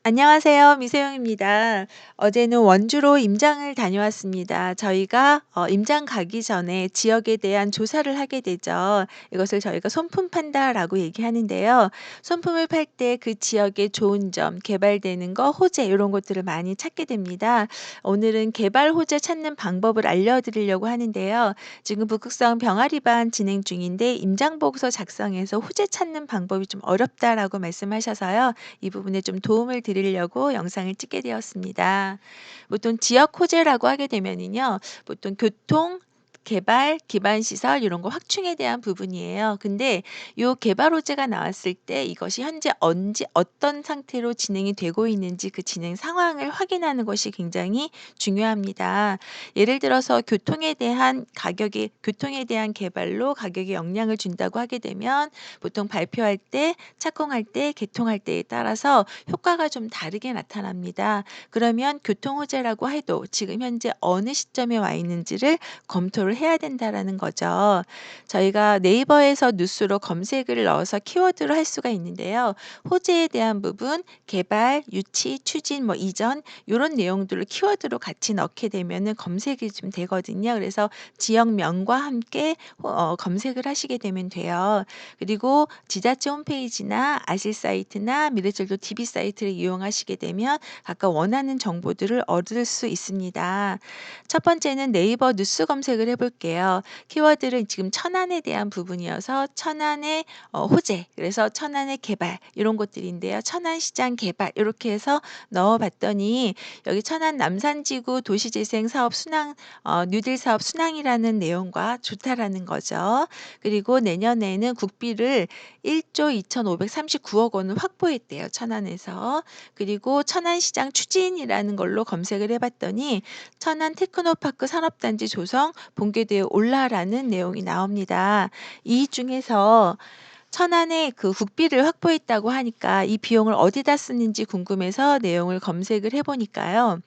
안녕하세요. 미세영입니다. 어제는 원주로 임장을 다녀왔습니다. 저희가 임장 가기 전에 지역에 대한 조사를 하게 되죠. 이것을 저희가 손품 판다라고 얘기하는데요. 손품을 팔 때 그 지역의 좋은 점, 개발되는 거, 호재 이런 것들을 많이 찾게 됩니다. 오늘은 개발 호재 찾는 방법을 알려드리려고 하는데요. 지금 북극성 병아리반 진행 중인데 임장 보고서 작성해서 호재 찾는 방법이 좀 어렵다라고 말씀하셔서요. 이 부분에 좀 도움을 드리려고 영상을 찍게 되었습니다. 보통 지역 호재라고 하게 되면은요. 보통 교통, 개발, 기반 시설 이런 거 확충에 대한 부분이에요. 근데 요 개발 호재가 나왔을 때 이것이 현재 언제 어떤 상태로 진행이 되고 있는지 그 진행 상황을 확인하는 것이 굉장히 중요합니다. 예를 들어서 교통에 대한 개발로 가격에 영향을 준다고 하게 되면 보통 발표할 때, 착공할 때, 개통할 때에 따라서 효과가 좀 다르게 나타납니다. 그러면 교통 호재라고 해도 지금 현재 어느 시점에 와 있는지를 검토를 해야 된다라는 거죠. 저희가 네이버에서 뉴스로 검색을 넣어서 키워드로 할 수가 있는데요. 호재에 대한 부분, 개발, 유치, 추진, 이전 요런 내용들을 키워드로 같이 넣게 되면은 검색이 좀 되거든요. 그래서 지역명과 함께 검색을 하시게 되면 돼요. 그리고 지자체 홈페이지나 아실 사이트나 미래철도 TV 사이트를 이용하시게 되면 각각 원하는 정보들을 얻을 수 있습니다. 첫 번째는 네이버 뉴스 검색을 해볼게요. 키워드는 지금 천안에 대한 부분이어서 천안의 호재, 그래서 천안의 개발 이런 것들인데요. 천안시장 개발 이렇게 해서 넣어봤더니 여기 천안 남산지구 도시재생 사업 순항 뉴딜 사업 순항이라는 내용과 좋다라는 거죠. 그리고 내년에는 국비를 1조 2,539억 원을 확보했대요, 천안에서. 그리고 천안시장 추진이라는 걸로 검색을 해봤더니 천안 테크노파크 산업단지 조성 본궤도에 올라라는 내용이 나옵니다. 이 중에서 천안에 그 국비를 확보했다고 하니까 이 비용을 어디다 쓰는지 궁금해서 내용을 검색을 해보니까요.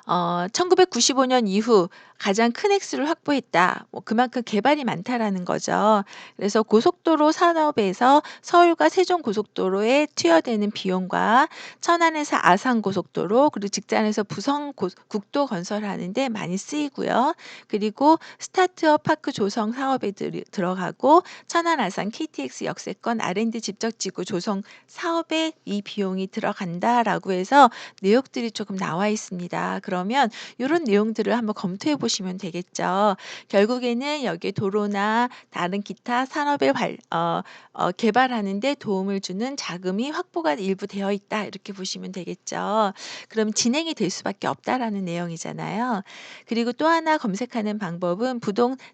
1995년 이후 가장 큰 액수를 확보했다. 그만큼 개발이 많다라는 거죠. 그래서 고속도로 산업에서 서울과 세종 고속도로에 투여되는 비용과 천안에서 아산 고속도로 그리고 직장에서 부성 국도 건설하는 데 많이 쓰이고요. 그리고 스타트업 파크 조성 사업에 들어가고 천안 아산 KTX 역세권 R&D 집적지구 조성 사업에 이 비용이 들어간다라고 해서 내역들이 조금 나와 있습니다. 그러면 요런 내용들을 한번 검토해 보시면 되겠죠. 결국에는 여기에 도로나 다른 기타 산업을 개발하는 데 도움을 주는 자금이 확보가 일부 되어 있다. 이렇게 보시면 되겠죠. 그럼 진행이 될 수밖에 없다라는 내용이잖아요. 그리고 또 하나 검색하는 방법은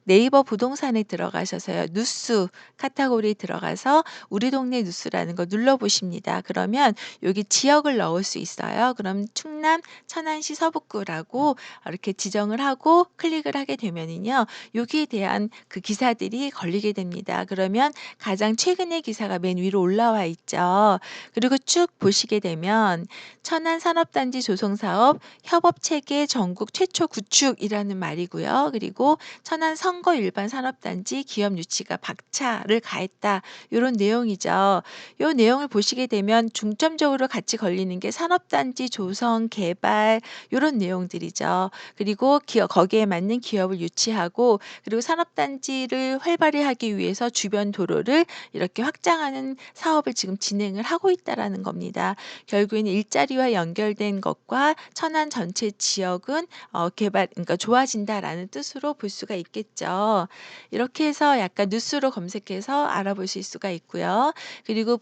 네이버 부동산에 들어가셔서요. 뉴스 카테고리에 들어가서 우리 동네 뉴스라는 거 눌러 보십니다. 그러면 여기 지역을 넣을 수 있어요. 그럼 충남 천안시 서북구라고 이렇게 지정을 하고 클릭을 하게 되면은요. 여기에 대한 그 기사들이 걸리게 됩니다. 그러면 가장 최근의 기사가 맨 위로 올라와 있죠. 그리고 쭉 보시게 되면 천안 산업단지 조성 사업 협업 체계 전국 최초 구축이라는 말이고요. 그리고 천안 선거 일반 산업단지 기업 유치가 박차를 가했다. 이런 내용이죠. 이 내용을 보시게 되면 중점적으로 같이 걸리는 게 산업단지 조성, 개발 요런 내용들이죠. 그리고 거기에 맞는 기업을 유치하고 그리고 산업단지를 활발히 하기 위해서 주변 도로를 이렇게 확장하는 사업을 지금 진행을 하고 있다라는 겁니다. 결국에는 일자리와 연결된 것과 천안 전체 지역은 그러니까 좋아진다라는 뜻으로 볼 수가 있겠죠. 이렇게 해서 약간 뉴스로 검색해서 알아보실 수가 있고요. 그리고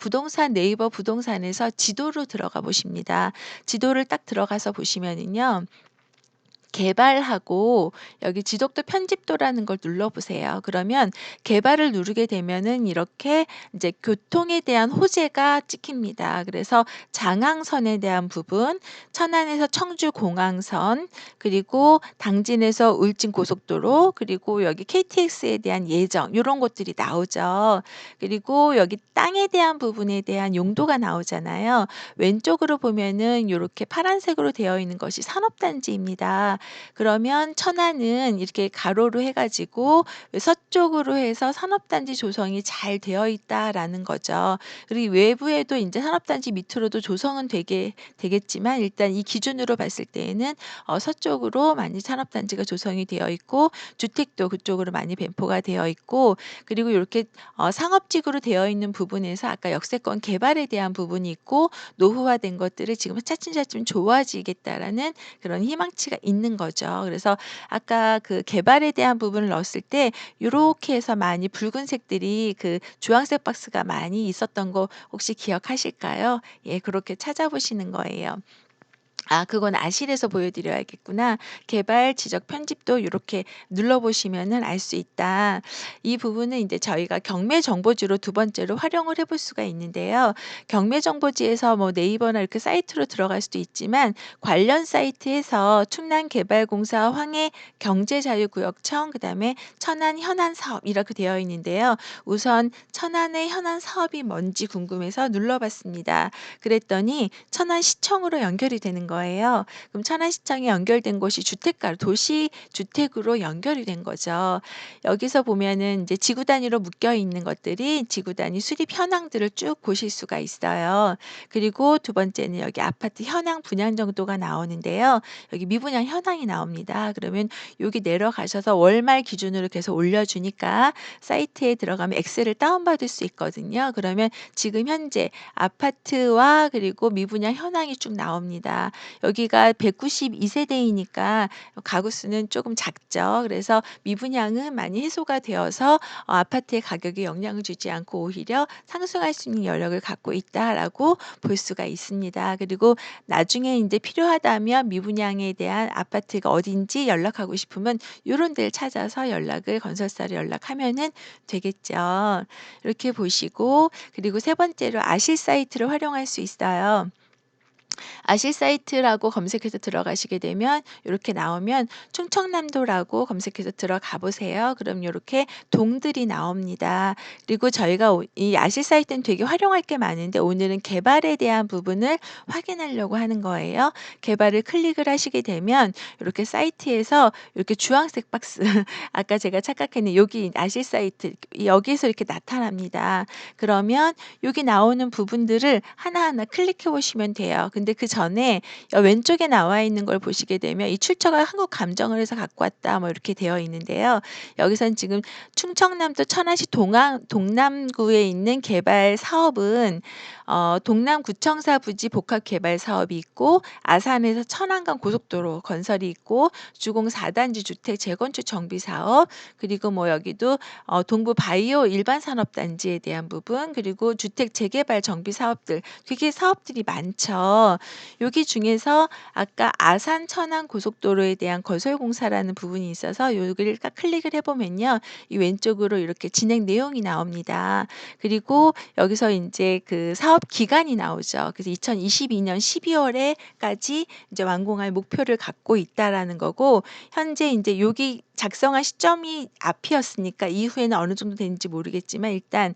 네이버 부동산에서 지도로 들어가 보십니다. 지도를 딱 들어가서 보시면은요. 개발하고 여기 지속도 편집도라는 걸 눌러보세요. 그러면 개발을 누르게 되면은 이렇게 이제 교통에 대한 호재가 찍힙니다. 그래서 장항선에 대한 부분, 천안에서 청주 공항선, 그리고 당진에서 울진 고속도로, 그리고 여기 KTX에 대한 예정 이런 것들이 나오죠. 그리고 여기 땅에 대한 부분에 대한 용도가 나오잖아요. 왼쪽으로 보면은 이렇게 파란색으로 되어 있는 것이 산업단지입니다. 그러면 천안은 이렇게 가로로 해 가지고 서쪽으로 해서 산업단지 조성이 잘 되어 있다라는 거죠. 그리고 외부에도 인제 산업단지 밑으로도 조성은 되겠지만 일단 이 기준으로 봤을 때에는 서쪽으로 많이 산업단지가 조성이 되어 있고 주택도 그쪽으로 많이 배포가 되어 있고 그리고 요렇게 상업지구로 되어 있는 부분에서 아까 역세권 개발에 대한 부분이 있고 노후화된 것들을 지금 차츰차츰 좋아지겠다라는 그런 희망치가 있는 거죠. 그래서 아까 그 개발에 대한 부분을 넣었을 때 요렇게 해서 많이 붉은색들이 그 주황색 박스가 많이 있었던 거 혹시 기억하실까요? 예, 그렇게 찾아보시는 거예요. 아, 그건 아실에서 보여 드려야겠구나. 개발 지적 편집도 요렇게 눌러 보시면은 알 수 있다. 이 부분은 인제 저희가 경매 정보지로 두 번째로 활용을 해볼 수가 있는데요. 경매 정보지에서 뭐 네이버나 이렇게 사이트로 들어갈 수도 있지만 관련 사이트에서 충남개발공사 황해경제자유구역청 그다음에 천안 현안 사업 이렇게 되어 있는데요. 우선 천안의 현안 사업이 뭔지 궁금해서 눌러 봤습니다. 그랬더니 천안시청으로 연결이 되는 거예요. 그럼 천안시청에 연결된 곳이 주택가 도시 주택으로 연결이 된 거죠. 여기서 보면은 이제 지구 단위로 묶여 있는 것들이 지구 단위 수립 현황들을 쭉 보실 수가 있어요. 그리고 두 번째는 여기 아파트 현황 분양 정도가 나오는데요. 여기 미분양 현황이 나옵니다. 그러면 여기 내려가셔서 월말 기준으로 계속 올려주니까 사이트에 들어가면 엑셀을 다운받을 수 있거든요. 그러면 지금 현재 아파트와 그리고 미분양 현황이 쭉 나옵니다. 여기가 192 세대이니까 가구 수는 조금 작죠. 그래서 미분양은 많이 해소가 되어서 아파트의 가격에 영향을 주지 않고 오히려 상승할 수 있는 여력을 갖고 있다라고 볼 수가 있습니다. 그리고 나중에 인제 필요하다면 미분양에 대한 아파트가 어딘지 연락하고 싶으면 요런 데를 찾아서 건설사를 연락하면은 되겠죠. 이렇게 보시고 그리고 세 번째로 아실 사이트를 활용할 수 있어요. 아실 사이트라고 검색해서 들어가시게 되면 요렇게 나오면 충청남도라고 검색해서 들어가 보세요. 그럼 요렇게 동들이 나옵니다. 그리고 저희가 이 아실 사이트는 되게 활용할 게 많은데 오늘은 개발에 대한 부분을 확인하려고 하는 거예요. 개발을 클릭을 하시게 되면 요렇게 사이트에서 이렇게 주황색 박스 아까 제가 착각했네. 여기 아실 사이트 여기에서 이렇게 나타납니다. 그러면 여기 나오는 부분들을 하나하나 클릭해 보시면 돼요. 근데 그전에 왼쪽에 나와 있는 걸 보시게 되면 이 출처가 한국 감정을 해서 갖고 왔다 뭐 이렇게 되어 있는데요. 여기선 지금 충청남도 천안시 동남구에 있는 개발 사업은 동남구청사 부지 복합 개발 사업이 있고 아산에서 천안간 고속도로 건설이 있고 주공 4단지 주택 재건축 정비 사업 그리고 뭐 여기도 동부 바이오 일반 산업단지에 대한 부분 그리고 주택 재개발 정비 사업들 되게 사업들이 많죠. 여기 중에서 아까 아산 천안 고속도로에 대한 건설 공사라는 부분이 있어서 여기를 딱 클릭을 해 보면요. 이 왼쪽으로 이렇게 진행 내용이 나옵니다. 그리고 여기서 인제 그 사업 기간이 나오죠. 그래서 2022년 12월에까지 이제 완공할 목표를 갖고 있다라는 거고 현재 인제 여기 작성한 시점이 앞이었으니까 이후에는 어느 정도 되는지 모르겠지만 일단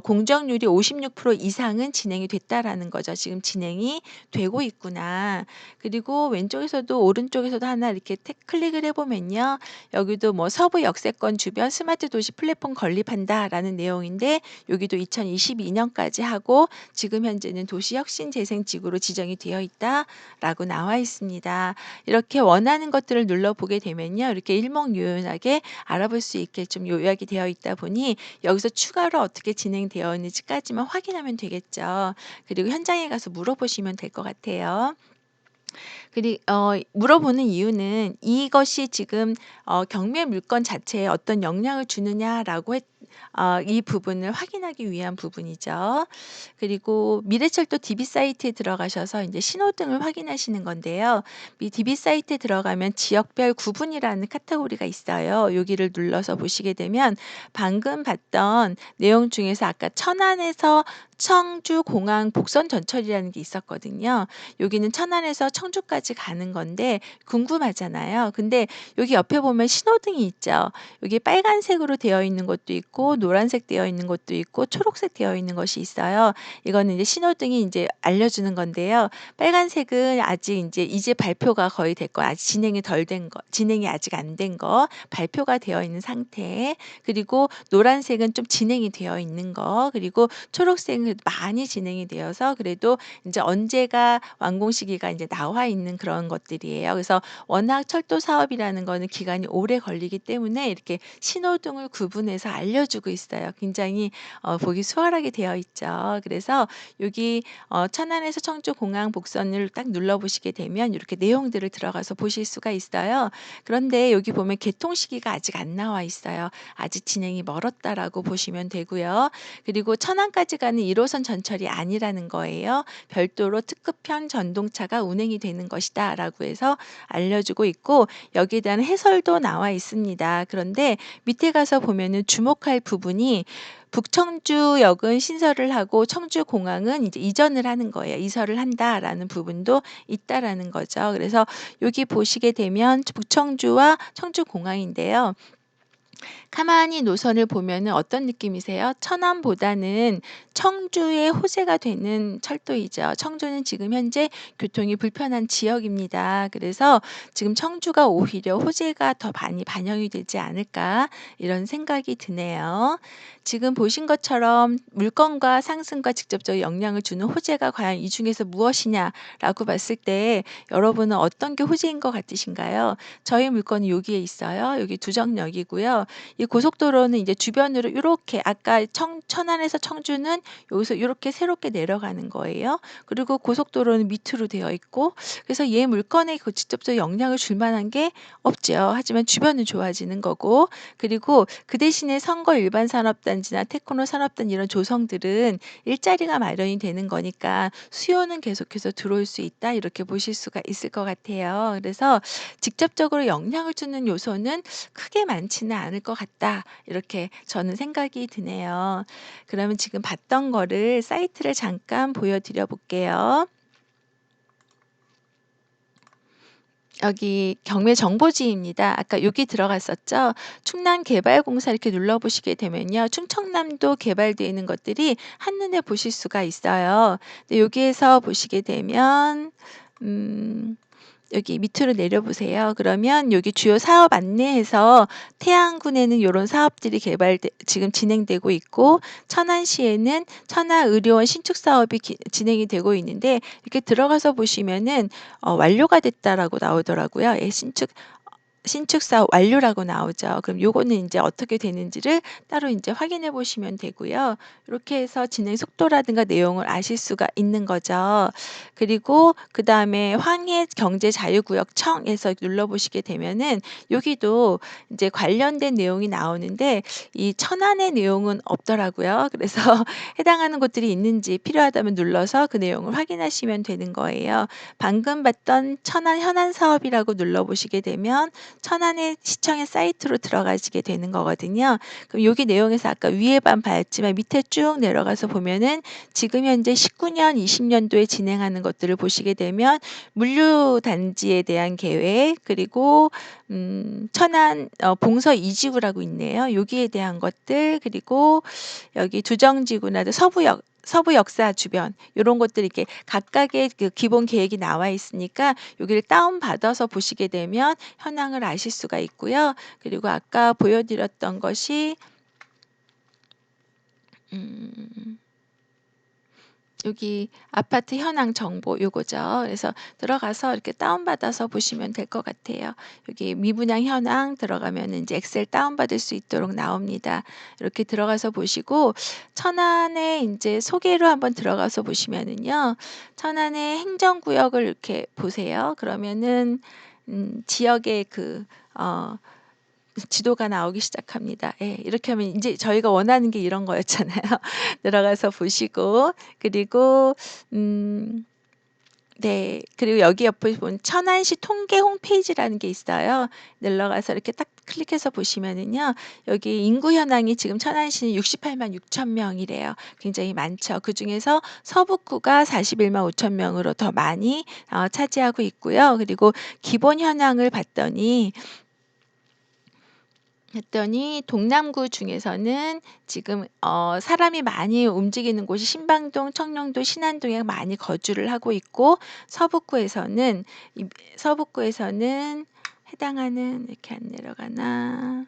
공정률이 56% 이상은 진행이 됐다라는 거죠. 지금 진행이 되고 있구나. 그리고 왼쪽에서도 오른쪽에서도 하나 이렇게 클릭을 해 보면요. 여기도 뭐 "서부 역세권 주변 스마트 도시 플랫폼 건립한다."라는 내용인데 여기도 2022년까지 하고 지금 현재는 도시혁신재생지구로 지정이 되어 있다라고 나와 있습니다. 이렇게 원하는 것들을 눌러보게 되면요. 이렇게 일목요연하게 알아볼 수 있게 좀 요약이 되어 있다 보니 여기서 추가로 어떻게 진행되어 있는지까지만 확인하면 되겠죠. 그리고 현장에 가서 물어보시면 될 것 같아요. 물어보는 이유는 이것이 지금 경매 물건 자체에 어떤 영향을 주느냐라고 이 부분을 확인하기 위한 부분이죠. 그리고 미래철도 DB 사이트에 들어가셔서 인제 신호등을 확인하시는 건데요. 이 DB 사이트에 들어가면 지역별 구분이라는 카테고리가 있어요. 여기를 눌러서 보시게 되면 방금 봤던 내용 중에서 아까 천안에서 청주공항 복선 전철이라는 게 있었거든요. 여기는 천안에서 청주까지 가는 건데 궁금하잖아요. 근데 여기 옆에 보면 신호등이 있죠. 여기 빨간색으로 되어 있는 것도 있고 노란색 되어 있는 것도 있고 초록색 되어 있는 것이 있어요. 이거는 이제 신호등이 이제 알려주는 건데요. 빨간색은 아직 이제 발표가 거의 됐고 아직 진행이 덜 된 거, 진행이 아직 안 된 거, 발표가 되어 있는 상태. 그리고 노란색은 좀 진행이 되어 있는 거, 그리고 초록색은 그래도 많이 진행이 되어서 그래도 인제 언제가 완공 시기가 인제 나와 있는 그런 것들이에요. 그래서 워낙 철도 사업이라는 거는 기간이 오래 걸리기 때문에 이렇게 신호등을 구분해서 알려주고 있어요. 굉장히 보기 수월하게 되어 있죠. 그래서 여기 천안에서 청주 공항 복선을 딱 눌러 보시게 되면 이렇게 내용들을 들어가서 보실 수가 있어요. 그런데 여기 보면 개통 시기가 아직 안 나와 있어요. 아직 진행이 멀었다라고 보시면 되고요. 그리고 천안까지 가는 1호선 전철이 아니라는 거예요. 별도로 특급형 전동차가 운행이 되는 것이다라고 해서 알려주고 있고 여기에 대한 해설도 나와 있습니다. 그런데 밑에 가서 보면은 주목할 부분이 북청주역은 신설을 하고 청주공항은 이제 이전을 하는 거예요. 이설을 한다라는 부분도 있다라는 거죠. 그래서 여기 보시게 되면 북청주와 청주공항인데요. 가만히 노선을 보면은 어떤 느낌이세요? 천안보다는 청주의 호재가 되는 철도이죠. 청주는 지금 현재 교통이 불편한 지역입니다. 그래서 지금 청주가 오히려 호재가 더 많이 반영이 되지 않을까 이런 생각이 드네요. 지금 보신 것처럼 물건과 상승과 직접적으로 영향을 주는 호재가 과연 이 중에서 무엇이냐라고 봤을 때 여러분은 어떤 게 호재인 것 같으신가요? 저희 물건이 여기에 있어요. 여기 두정역이고요. 이 고속도로는 이제 주변으로 요렇게 아까 천안에서 청주는 여기서 요렇게 새롭게 내려가는 거예요. 그리고 고속도로는 밑으로 되어 있고 그래서 얘 물건에 그 직접적으로 영향을 줄 만한 게 없죠. 하지만 주변은 좋아지는 거고 그리고 그 대신에 선거 일반 산업단지나 테크노 산업단 이런 조성들은 일자리가 마련이 되는 거니까 수요는 계속해서 들어올 수 있다 이렇게 보실 수가 있을 것 같아요. 그래서 직접적으로 영향을 주는 요소는 크게 많지는 않을 것 같다. 이렇게 저는 생각이 드네요. 그러면 지금 봤던 거를 사이트를 잠깐 보여드려 볼게요. 여기 경매 정보지입니다. 아까 여기 들어갔었죠. 충남개발공사 이렇게 눌러보시게 되면요. 충청남도 개발되어 있는 것들이 한눈에 보실 수가 있어요. 근데 여기에서 보시게 되면 여기 밑으로 내려보세요. 그러면 여기 주요 사업 안내에서 태안군에는 요런 사업들이 지금 진행되고 있고 천안시에는 천안의료원 신축 사업이 진행이 되고 있는데 이렇게 들어가서 보시면은 완료가 됐다라고 나오더라고요. 예, 신축 사업 완료라고 나오죠. 그럼 요거는 인제 어떻게 되는지를 따로 인제 확인해 보시면 되고요. 요렇게 해서 진행 속도라든가 내용을 아실 수가 있는 거죠. 그리고 그다음에 황해경제자유구역청에서 눌러보시게 되면은 여기도 인제 관련된 내용이 나오는데 이 천안의 내용은 없더라고요. 그래서 해당하는 곳들이 있는지 필요하다면 눌러서 그 내용을 확인하시면 되는 거예요. 방금 봤던 천안 현안 사업이라고 눌러보시게 되면 천안의 시청의 사이트로 들어가시게 되는 거거든요. 그럼 여기 내용에서 아까 위에만 봤지만 밑에 쭉 내려가서 보면은 지금 현재 19년, 20년도에 진행하는 것들을 보시게 되면 물류단지에 대한 계획 그리고 천안 봉서 2지구라고 있네요. 여기에 대한 것들 그리고 여기 두정지구나 서부 역사 주변 요런 것들 이렇게 각각의 그 기본 계획이 나와 있으니까 여기를 다운 받아서 보시게 되면 현황을 아실 수가 있고요. 그리고 아까 보여드렸던 것이 음 여기 아파트 현황 정보 요거죠. 그래서 들어가서 이렇게 다운받아서 보시면 될 것 같아요. 여기 미분양 현황 들어가면 인제 엑셀 다운받을 수 있도록 나옵니다. 이렇게 들어가서 보시고 천안의 인제 소개로 한번 들어가서 보시면은요. 천안의 행정구역을 이렇게 보세요. 그러면은 지역의 지도가 나오기 시작합니다. 예. 이렇게 하면 인제 저희가 원하는 게 이런 거였잖아요. 들어가서 보시고 그리고 음 네. 그리고 여기 옆에 보면 천안시 통계 홈페이지라는 게 있어요. 눌러가서 이렇게 딱 클릭해서 보시면은요. 여기 인구 현황이 지금 천안시는 68만 6천 명이래요. 굉장히 많죠. 그중에서 서북구가 41만 5천 명으로 더 많이 차지하고 있고요. 그리고 기본 현황을 했더니 동남구 중에서는 지금 사람이 많이 움직이는 곳이 신방동, 청량도, 신안동에 많이 거주를 하고 있고 서북구에서는 이 서북구에서는 해당하는 이렇게 안 내려가나.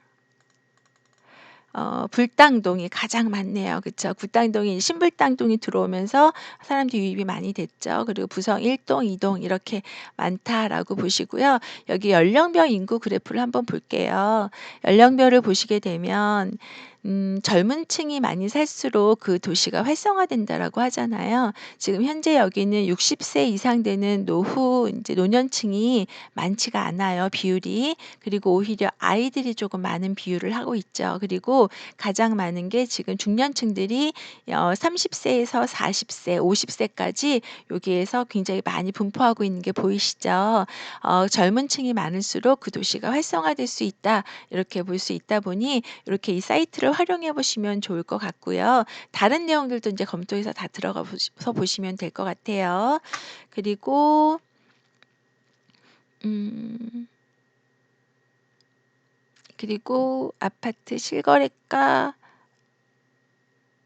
불당동이 가장 많네요. 그쵸? 불당동이 신불당동이 들어오면서 사람들이 유입이 많이 됐죠. 그리고 부성 1동, 2동 이렇게 많다라고 보시고요. 여기 연령별 인구 그래프를 한번 볼게요. 연령별을 보시게 되면 젊은 층이 많이 살수록 그 도시가 활성화된다라고 하잖아요. 지금 현재 여기는 60세 이상 되는 노후 이제 노년층이 많지가 않아요, 비율이. 그리고 오히려 아이들이 조금 많은 비율을 하고 있죠. 그리고 가장 많은 게 지금 중년층들이 30세에서 40세, 50세까지 여기에서 굉장히 많이 분포하고 있는 게 보이시죠? 젊은 층이 많을수록 그 도시가 활성화될 수 있다. 이렇게 볼 수 있다 보니 이렇게 이 사이트를 활용해 보시면 좋을 것 같고요. 다른 내용들도 이제 검토해서 다 들어가 서 보시면 될 것 같아요. 그리고 음 그리고 아파트 실거래가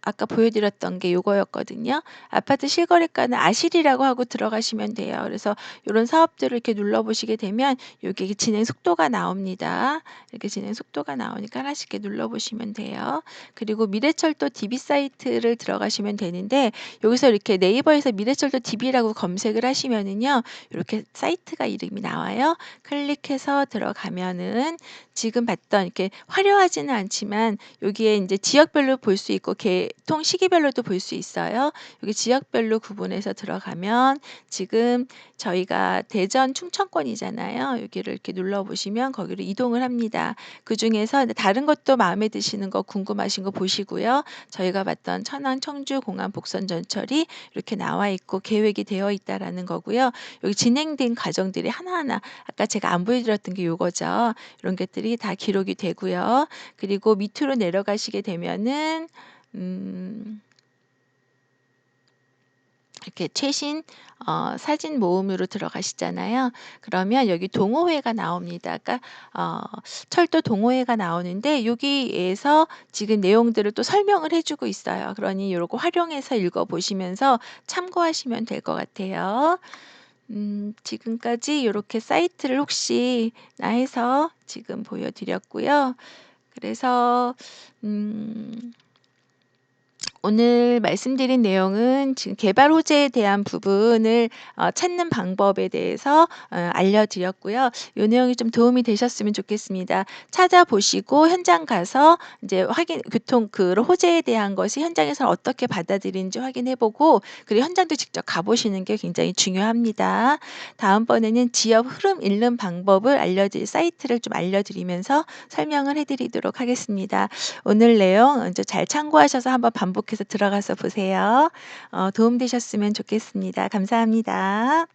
아까 보여드렸던 게 요거였거든요. 아파트 실거래가는 아실이라고 하고 들어가시면 돼요. 그래서 요런 사업들을 이렇게 눌러보시게 되면 요게 진행 속도가 나옵니다. 이렇게 진행 속도가 나오니까 하나씩 이렇게 눌러보시면 돼요. 그리고 미래철도 DB 사이트를 들어가시면 되는데 여기서 이렇게 네이버에서 미래철도 DB라고 검색을 하시면은요. 요렇게 사이트가 이름이 나와요. 클릭해서 들어가면은 지금 봤던 이렇게 화려하지는 않지만 여기에 인제 지역별로 볼 수 있고 개통 시기별로도 볼 수 있어요. 여기 지역별로 구분해서 들어가면 지금 저희가 대전 충청권이잖아요. 여기를 이렇게 눌러 보시면 거기로 이동을 합니다. 그중에서 다른 것도 마음에 드시는 거 궁금하신 거 보시고요. 저희가 봤던 천안, 청주, 공안, 복선, 전철이 이렇게 나와 있고 계획이 되어 있다라는 거고요. 여기 진행된 과정들이 하나하나 아까 제가 안 보여드렸던 게 요거죠. 이런 것들이 다 기록이 되고요. 그리고 밑으로 내려가시게 되면은 음 이렇게 최신 사진 모음으로 들어가시잖아요. 그러면 여기 동호회가 나옵니다. 그러니까 철도 동호회가 나오는데 여기에서 지금 내용들을 또 설명을 해 주고 있어요. 그러니 요거 활용해서 읽어 보시면서 참고하시면 될 것 같아요. 지금까지 요렇게 사이트를 혹시나 해서 지금 보여 드렸고요. 그래서 음 오늘 말씀드린 내용은 지금 개발 호재에 대한 부분을 찾는 방법에 대해서 알려드렸고요. 이 내용이 좀 도움이 되셨으면 좋겠습니다. 찾아보시고 현장 가서 이제 확인 교통 그 호재에 대한 것이 현장에서 어떻게 받아들이는지 확인해보고 그리고 현장도 직접 가보시는 게 굉장히 중요합니다. 다음번에는 지역 흐름 읽는 방법을 사이트를 좀 알려드리면서 설명을 해드리도록 하겠습니다. 오늘 내용 이제 잘 참고하셔서 한번 반복해서 들어가서 보세요. 도움 되셨으면 좋겠습니다. 감사합니다.